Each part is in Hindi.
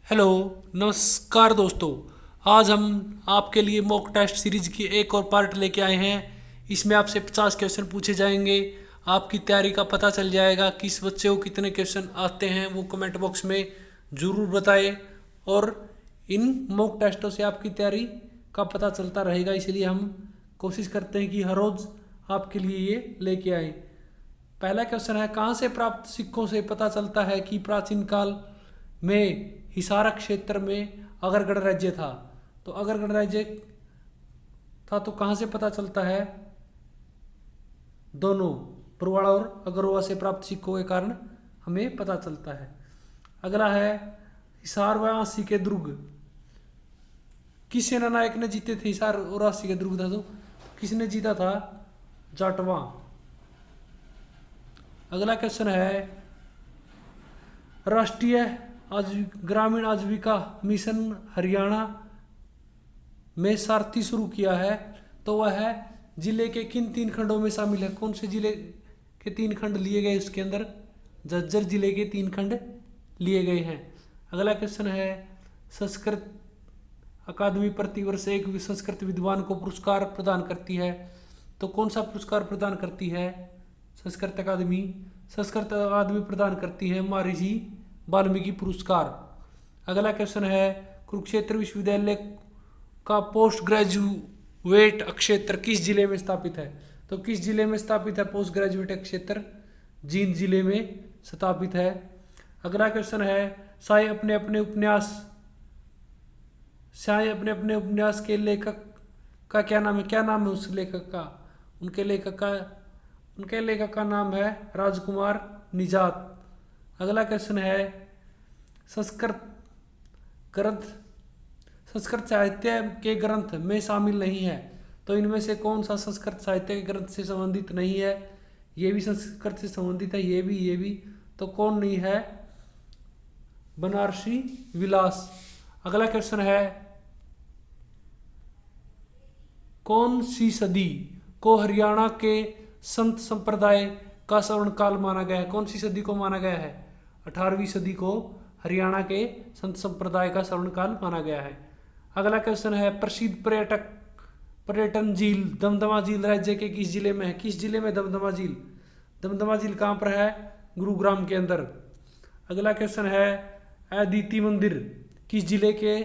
हेलो, नमस्कार दोस्तों। आज हम आपके लिए मॉक टेस्ट सीरीज की एक और पार्ट लेके आए हैं। इसमें आपसे 50 क्वेश्चन पूछे जाएंगे। आपकी तैयारी का पता चल जाएगा किस बच्चे को कितने क्वेश्चन आते हैं, वो कमेंट बॉक्स में ज़रूर बताएं। और इन मॉक टेस्टों से आपकी तैयारी का पता चलता रहेगा, इसलिए हम कोशिश करते हैं कि हर रोज़ आपके लिए ये लेके आए। पहला क्वेश्चन है, कहाँ से प्राप्त सिक्कों से पता चलता है कि प्राचीन काल में हिसार क्षेत्र में अगरगढ़ राज्य था। तो अगरगढ़ राज्य था तो कहाँ से पता चलता है? दोनों बरवाड़ा और अगरवा से प्राप्त सिक्कों के कारण हमें पता चलता है। अगला है, हिसार व आसी के दुर्ग किस सेना नायक ने जीते थे? हिसार और आसी के दुर्ग था तो किसने जीता था? जाटवा। अगला क्वेश्चन है, राष्ट्रीय ग्रामीण आजीविका मिशन हरियाणा में सारथी शुरू किया है, तो वह है जिले के किन 3 खंडों में शामिल है? कौन से जिले के 3 खंड लिए गए? उसके अंदर झज्जर जिले के 3 खंड लिए गए हैं। अगला क्वेश्चन है, संस्कृत अकादमी प्रतिवर्ष एक संस्कृत विद्वान को पुरस्कार प्रदान करती है, तो कौन सा पुरस्कार प्रदान करती है? संस्कृत अकादमी प्रदान करती है महर्षि वाल्मीकि पुरस्कार। अगला क्वेश्चन है, कुरुक्षेत्र विश्वविद्यालय का पोस्ट ग्रेजुएट क्षेत्र किस जिले में स्थापित है? तो किस जिले में स्थापित है पोस्ट ग्रेजुएट क्षेत्र? जींद जिले में स्थापित है। अगला क्वेश्चन है, शाय अपने अपने उपन्यास के लेखक का क्या नाम है? क्या नाम है उस लेखक का? उनके लेखक का नाम है राजकुमार निजात। अगला क्वेश्चन है, संस्कृत साहित्य के ग्रंथ में शामिल नहीं है, तो इनमें से कौन सा संस्कृत साहित्य के ग्रंथ से संबंधित नहीं है? ये भी संस्कृत से संबंधित है, ये भी, तो कौन नहीं है? बनारसी विलास। अगला क्वेश्चन है, कौन सी सदी को हरियाणा के संत संप्रदाय का स्वर्ण काल माना गया है? कौन सी सदी को माना गया है? 18वीं सदी को हरियाणा के संत संप्रदाय का स्वर्ण काल माना गया है। अगला क्वेश्चन है, प्रसिद्ध पर्यटन झील दमदमा झील राज्य के किस जिले में है? किस जिले में दमदमा झील? दमदमा झील कहाँ पर है? गुरुग्राम के अंदर। अगला क्वेश्चन है, अदिति मंदिर किस जिले के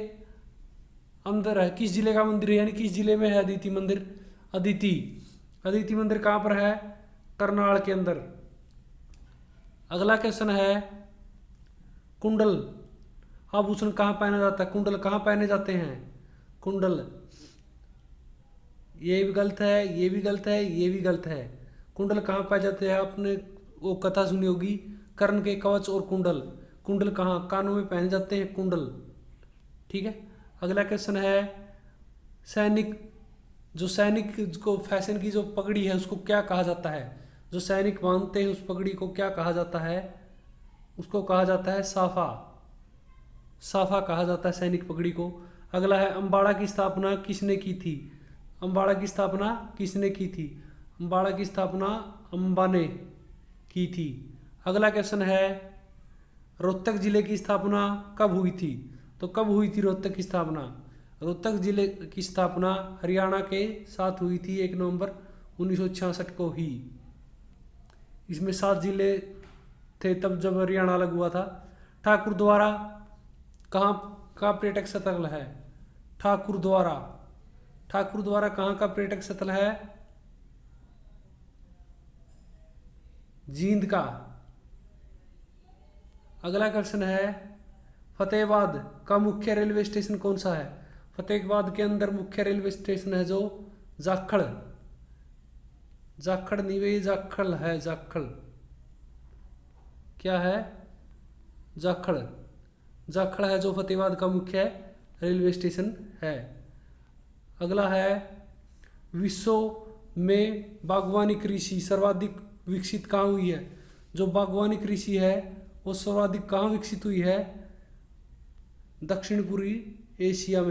अंदर है? किस जिले का मंदिर है, यानी किस जिले में है अदिति मंदिर? अदिति मंदिर कहाँ पर है? करनाल के अंदर। अगला क्वेश्चन है, कुंडल आभूषण कहाँ पहना जाता है? कुंडल कहाँ पहने जाते हैं? कुंडल, ये भी गलत है, ये भी गलत है, ये भी गलत है। कुंडल कहाँ पाए जाते हैं? आपने वो कथा सुनी होगी, कर्ण के कवच और कुंडल। कुंडल कहाँ? कानों में पहने जाते हैं कुंडल। ठीक है। अगला क्वेश्चन है, सैनिक को फैशन की जो पगड़ी है उसको क्या कहा जाता है? जो सैनिक बांधते हैं उस पगड़ी को क्या कहा जाता है? उसको कहा जाता है साफा कहा जाता है सैनिक पगड़ी को। अगला है, अम्बाड़ा की स्थापना किसने की थी? अम्बाड़ा की स्थापना किसने की थी? अम्बाड़ा की स्थापना अम्बा ने की थी। अगला क्वेश्चन है, रोहतक जिले की स्थापना कब हुई थी? तो कब हुई थी रोहतक की स्थापना? रोहतक जिले की स्थापना हरियाणा के साथ हुई थी 1 नवंबर 1966 को ही। इसमें 7 जिले थे तब जब हरियाणा अलग हुआ था। ठाकुर द्वारा कहाँ का पर्यटक स्थल है? ठाकुर द्वारा कहाँ का पर्यटक स्थल है? जींद का। अगला क्वेश्चन है, फतेहाबाद का मुख्य रेलवे स्टेशन कौन सा है? फतेहाबाद के अंदर मुख्य रेलवे स्टेशन है जो जाखड़ नहीं भाई, जाखड़ है। जाखड़ क्या है? जाखड़ है जो फतेहाबाद का मुख्य रेलवे स्टेशन है। अगला है, विश्व में बागवानी कृषि सर्वाधिक विकसित कहाँ हुई है? जो बागवानी कृषि है वो सर्वाधिक कहाँ विकसित हुई है? दक्षिण पूर्वी एशिया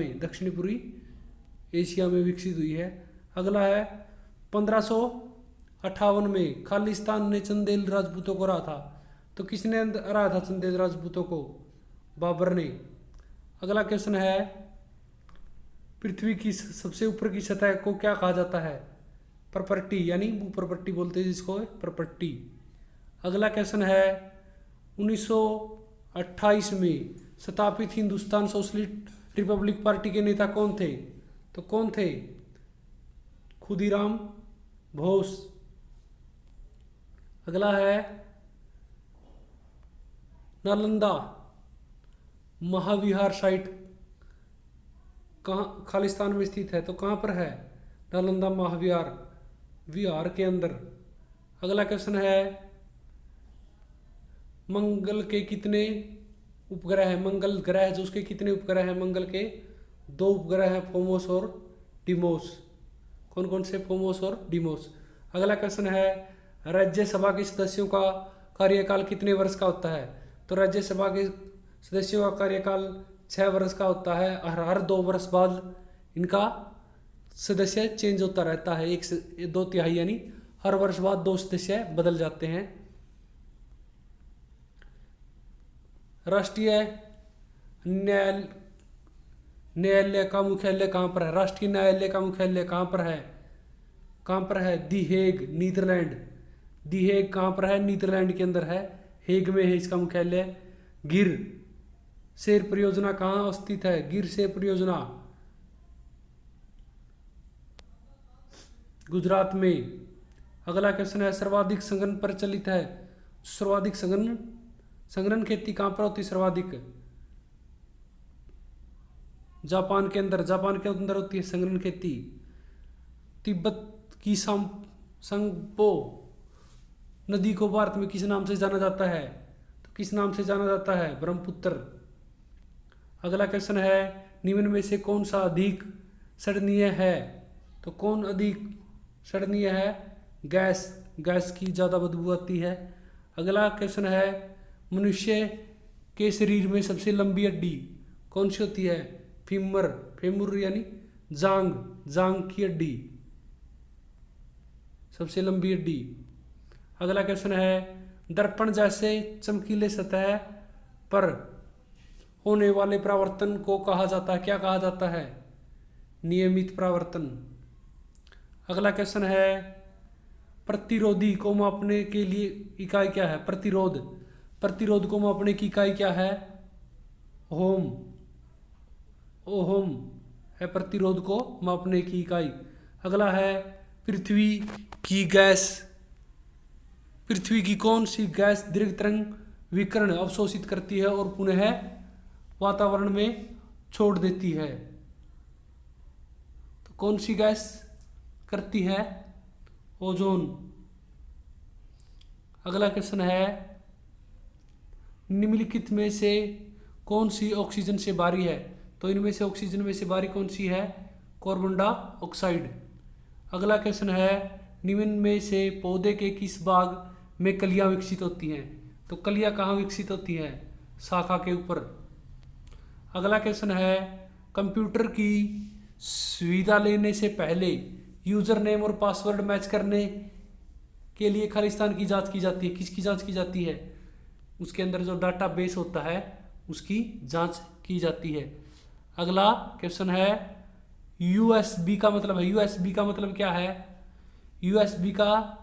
में विकसित हुई है। अगला है, 1558 में खालिस्तान ने चंदेल राजपूतों को हराया था, तो किसने हराया था चंदेल राजपूतों को? बाबर ने। अगला क्वेश्चन है, पृथ्वी की सबसे ऊपर की सतह को क्या कहा जाता है? प्रॉपर्टी, यानी भूप्रपट्टी बोलते हैं जिसको, प्रॉपर्टी। अगला क्वेश्चन है, 1928 में स्थापित हिंदुस्तान सोशलिस्ट रिपब्लिक पार्टी के नेता कौन थे? तो कौन थे? खुदीराम बोस। अगला है, नालंदा महाविहार साइट कहाँ खालिस्तान में स्थित है? तो कहाँ पर है? नालंदा महाविहार विहार के अंदर। अगला क्वेश्चन है, मंगल के कितने उपग्रह हैं? मंगल ग्रह जो उसके कितने उपग्रह हैं? मंगल के 2 उपग्रह हैं, फोमोस और डिमोस। कौन कौन से? फोमोस और डिमोस। अगला क्वेश्चन है, राज्यसभा के सदस्यों का कार्यकाल कितने वर्ष का होता है? तो राज्यसभा के सदस्यों का कार्यकाल 6 वर्ष का होता है। हर 2 वर्ष बाद इनका सदस्य चेंज होता रहता है, 1 से 2 तिहाई, यानी हर वर्ष बाद 2 सदस्य बदल जाते हैं। राष्ट्रीय न्यायालय का मुख्यालय कहाँ पर है? राष्ट्रीय न्यायालय का मुख्यालय कहाँ पर है? कहाँ पर है? दी हेग, नीदरलैंड। दी हेग कहाँ पर है? नीदरलैंड के अंदर है, हेग में है इसका मुख्यालय। गिर शेर परियोजना कहाँ स्थित है? गिर शेर परियोजना गुजरात में। अगला क्वेश्चन है, सर्वाधिक संघन प्रचलित है। सर्वाधिक संघनन खेती कहाँ पर होती है? सर्वाधिक जापान के अंदर होती है संघनन खेती। तिब्बत की संगपो नदी को भारत में किस नाम से जाना जाता है? तो किस नाम से जाना जाता है? ब्रह्मपुत्र। अगला क्वेश्चन है, निम्न में से कौन सा अधिक सड़नीय है? तो कौन अधिक सड़नीय है? गैस की ज़्यादा बदबू आती है। अगला क्वेश्चन है, मनुष्य के शरीर में सबसे लंबी हड्डी कौन सी होती है? फेमुर यानी जांग की हड्डी, सबसे लंबी हड्डी। अगला क्वेश्चन है, दर्पण जैसे चमकीले सतह पर होने वाले परावर्तन को कहा जाता है? क्या कहा जाता है? नियमित परावर्तन। अगला क्वेश्चन है, प्रतिरोधी को मापने के लिए इकाई क्या है? प्रतिरोध को मापने की इकाई क्या है? ओम है प्रतिरोध को मापने की इकाई। अगला है, पृथ्वी की कौन सी गैस दीर्घ तरंग विकिरण अवशोषित करती है और पुनः वातावरण में छोड़ देती है? तो कौन सी गैस करती है? ओजोन। अगला क्वेश्चन है, निम्नलिखित में से कौन सी ऑक्सीजन से भारी है? तो इनमें से ऑक्सीजन में से भारी कौन सी है? Carbon dioxide. अगला क्वेश्चन है, निम्न में से पौधे के किस भाग में कलियां विकसित होती हैं? तो कलियां कहाँ विकसित होती हैं? शाखा के ऊपर। अगला क्वेश्चन है, कंप्यूटर की सुविधा लेने से पहले यूजर नेम और पासवर्ड मैच करने के लिए खालिस्तान की जांच की जाती है? किसकी जांच की जाती है? उसके अंदर जो डाटा बेस होता है उसकी जांच की जाती है। अगला क्वेश्चन है, यूएसबी का मतलब है? यूएसबी का मतलब क्या है? यूएसबी का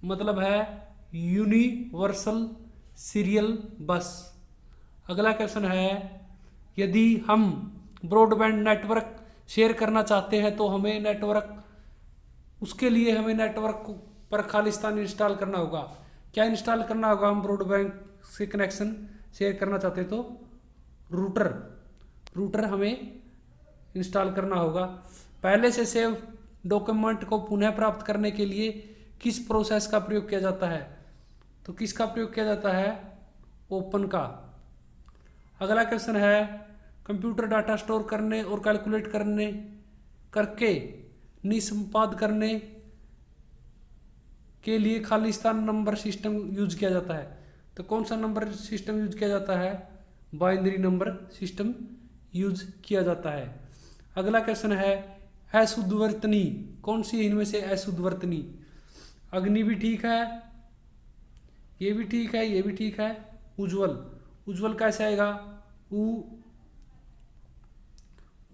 मतलब है यूनिवर्सल सीरियल बस। अगला क्वेश्चन है, यदि हम ब्रॉडबैंड नेटवर्क शेयर करना चाहते हैं तो उसके लिए हमें नेटवर्क पर खालिस्तान इंस्टॉल करना होगा। क्या इंस्टॉल करना होगा? हम ब्रॉडबैंड से कनेक्शन शेयर करना चाहते हैं तो रूटर हमें इंस्टॉल करना होगा। पहले से सेव डॉक्यूमेंट को पुनः प्राप्त करने के लिए किस प्रोसेस का प्रयोग किया जाता है? तो किसका प्रयोग किया जाता है? ओपन का। अगला क्वेश्चन है, कंप्यूटर डाटा स्टोर करने और कैलकुलेट करके निष्पादन करने के लिए खालिस्तान नंबर सिस्टम यूज किया जाता है? तो कौन सा नंबर सिस्टम यूज किया जाता है? बाइनरी नंबर सिस्टम यूज किया जाता है। अगला क्वेश्चन है, अशुद्धवर्तनी कौन सी है? इनमें से अशुद्धवर्तनी अग्नि भी ठीक है, ये भी ठीक है, ये भी ठीक है। उज्ज्वल कैसे आएगा?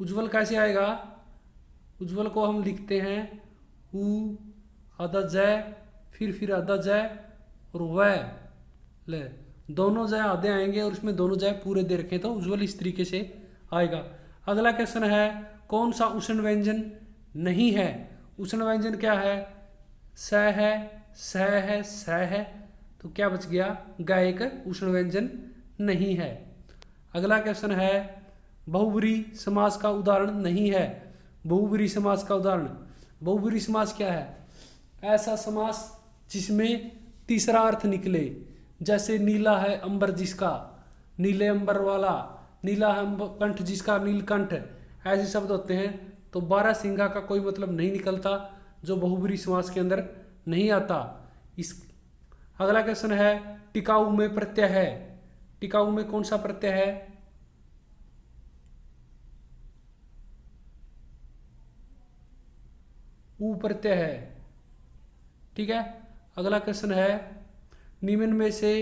उज्ज्वल कैसे आएगा? उज्ज्वल को हम लिखते हैं उ आधा जय, फिर आधा जय और वह ले, दोनों जय आधे आएंगे और इसमें दोनों जय पूरे दे रखे तो उज्ज्वल इस तरीके से आएगा। अगला क्वेश्चन है कौन सा उष्ण व्यंजन नहीं है? उष्ण व्यंजन क्या है? स है, स है, स है, तो क्या बच गया? ग एक उष्ण व्यंजन नहीं है। अगला क्वेश्चन है बहुब्रीहि समास का उदाहरण नहीं है। बहुब्रीहि समास का उदाहरण, बहुब्रीहि समास क्या है? ऐसा समास जिसमें तीसरा अर्थ निकले, जैसे नीला है अंबर जिसका, नीले अंबर वाला, नीला है कंठ जिसका, नीलकंठ, ऐसे शब्द होते हैं। तो 12 सिंगा का कोई मतलब नहीं निकलता जो बहुब्रीहि समास के अंदर नहीं आता। इस अगला क्वेश्चन है टिकाऊ में प्रत्यय है। टिकाऊ में कौन सा प्रत्यय है? ऊ प्रत्यय है। ठीक है। अगला क्वेश्चन है निम्न में से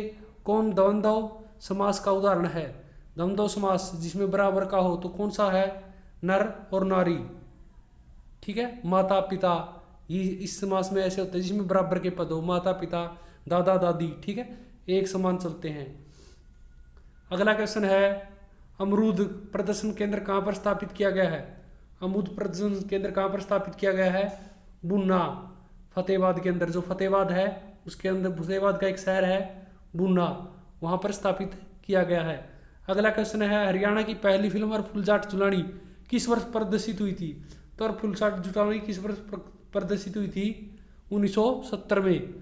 कौन द्वंद्व समास का उदाहरण है? द्वंद्व समास जिसमें बराबर का हो तो कौन सा है? नर और नारी। ठीक है। माता पिता, ये इस समास में ऐसे होते हैं जिसमें बराबर के पद हो, माता पिता, दादा दादी, ठीक है, एक समान चलते हैं। अगला क्वेश्चन है अमरूद प्रदर्शन केंद्र कहाँ पर स्थापित किया गया है? अमरूद प्रदर्शन केंद्र कहाँ पर स्थापित किया गया है? बुन्ना, फतेहाबाद के अंदर। जो फतेहाबाद है उसके अंदर, फतेहाबाद का एक शहर है बुन्ना, वहाँ पर स्थापित किया गया है। अगला क्वेश्चन है हरियाणा की पहली फिल्म और फुलझाट झुलानी किस वर्ष प्रदर्शित हुई थी? तो और फुलझाट झुलानी किस वर्ष प्रदर्शित हुई थी? 1970 में।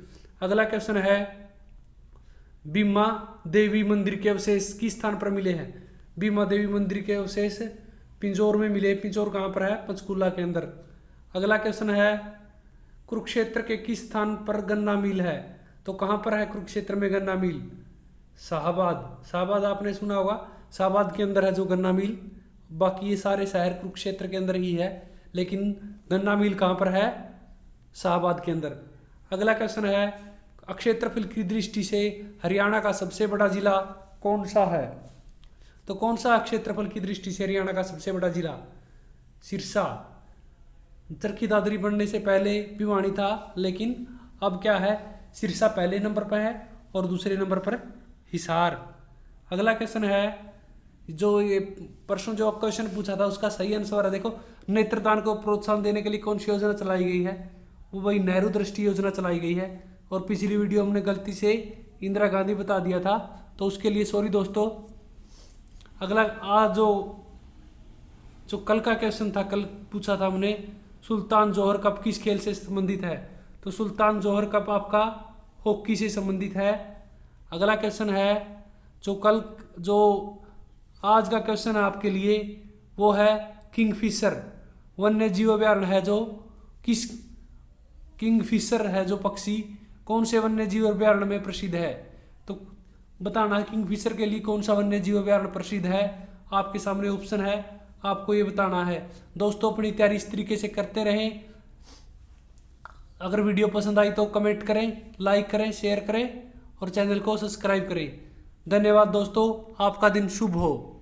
अगला क्वेश्चन है बीमा देवी मंदिर के अवशेष किस स्थान पर मिले हैं? बीमा देवी मंदिर के अवशेष पिंजौर में मिले। पिंजौर कहाँ पर है? पंचकूला के अंदर। अगला क्वेश्चन है कुरुक्षेत्र के किस स्थान पर गन्ना मिल है? तो कहाँ पर है कुरुक्षेत्र में गन्ना मिल? शाहबाद। शाहबाद आपने सुना होगा, शाहबाद के अंदर है जो गन्ना मिल। बाकी ये सारे शहर कुरुक्षेत्र के अंदर ही है, लेकिन गन्ना मिल कहाँ पर है? शाहबाद के अंदर। अगला क्वेश्चन है क्षेत्रफल की दृष्टि से हरियाणा का सबसे बड़ा जिला कौन सा है? तो कौन सा क्षेत्रफल की दृष्टि से हरियाणा का सबसे बड़ा जिला? सिरसा। चरखी दादरी बनने से पहले भिवानी था, लेकिन अब क्या है? सिरसा पहले नंबर पर है और दूसरे नंबर पर हिसार। अगला क्वेश्चन है जो ये प्रश्न जो क्वेश्चन पूछा था उसका सही आंसर है। देखो, नेत्रदान को प्रोत्साहन देने के लिए कौन सी योजना चलाई गई है? वो वही नेहरू दृष्टि योजना चलाई गई है। और पिछली वीडियो हमने गलती से इंदिरा गांधी बता दिया था, तो उसके लिए सॉरी दोस्तों। अगला आज जो कल का क्वेश्चन था, कल पूछा था हमने सुल्तान जोहर कप किस खेल से संबंधित है? तो सुल्तान जोहर कप आपका हॉकी से संबंधित है। अगला क्वेश्चन है जो आज का क्वेश्चन है आपके लिए, वो है किंगफिशर वन्य जीव अभ्यारण्य है जो किस किंगफिशर है जो पक्षी कौन से वन्य जीव अभ्यारण्य में प्रसिद्ध है? तो बताना किंगफिशर के लिए कौन सा वन्य जीव अभ्यारण्य प्रसिद्ध है। आपके सामने ऑप्शन है, आपको ये बताना है। दोस्तों अपनी तैयारी इस तरीके से करते रहें। अगर वीडियो पसंद आई तो कमेंट करें, लाइक करें, शेयर करें और चैनल को सब्सक्राइब करें। धन्यवाद दोस्तों, आपका दिन शुभ हो।